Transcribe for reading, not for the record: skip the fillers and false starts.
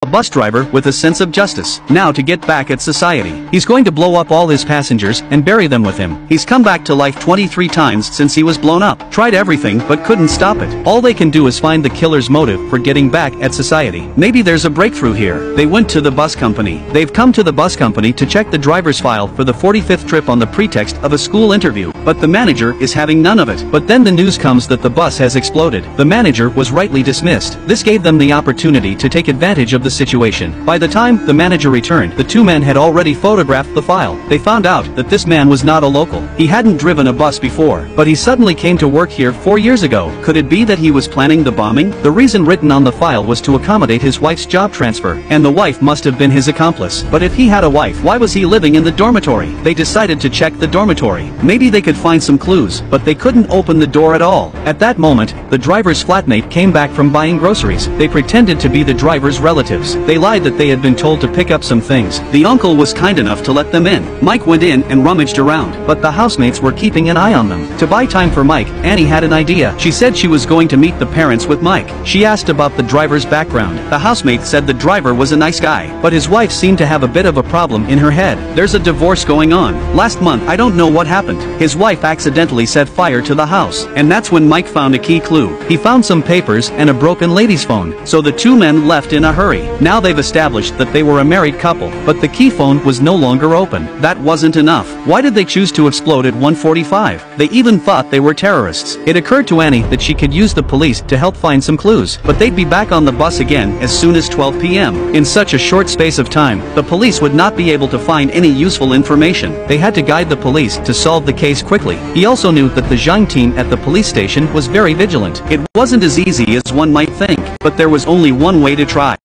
A bus driver with a sense of justice. Now to get back at society. He's going to blow up all his passengers and bury them with him. He's come back to life 23 times since he was blown up. Tried everything but couldn't stop it. All they can do is find the killer's motive for getting back at society. Maybe there's a breakthrough here. They went to the bus company. They've come to the bus company to check the driver's file for the 45th trip on the pretext of a school interview. But the manager is having none of it. But then the news comes that the bus has exploded. The manager was rightly dismissed. This gave them the opportunity to take advantage of the situation. By the time the manager returned, the two men had already photographed the file. They found out that this man was not a local. He hadn't driven a bus before, but he suddenly came to work here 4 years ago. Could it be that he was planning the bombing? The reason written on the file was to accommodate his wife's job transfer, and the wife must have been his accomplice. But if he had a wife, why was he living in the dormitory? They decided to check the dormitory. Maybe they could find some clues, but they couldn't open the door at all. At that moment, the driver's flatmate came back from buying groceries. They pretended to be the driver's relatives. They lied that they had been told to pick up some things. The uncle was kind enough to let them in. Mike went in and rummaged around, but the housemates were keeping an eye on them. To buy time for Mike, Annie had an idea. She said she was going to meet the parents with Mike. She asked about the driver's background. The housemate said the driver was a nice guy, but his wife seemed to have a bit of a problem in her head. There's a divorce going on. Last month, I don't know what happened. His wife accidentally set fire to the house, and that's when Mike found a key clue. He found some papers and a broken lady's phone, so the two men left in a hurry. Now they've established that they were a married couple, but the key phone was no longer open. That wasn't enough. Why did they choose to explode at 1:45? They even thought they were terrorists. It occurred to Annie that she could use the police to help find some clues, but they'd be back on the bus again as soon as 12 p.m. In such a short space of time, the police would not be able to find any useful information. They had to guide the police to solve the case quickly. He also knew that the Zhang team at the police station was very vigilant. It wasn't as easy as one might think, but there was only one way to try.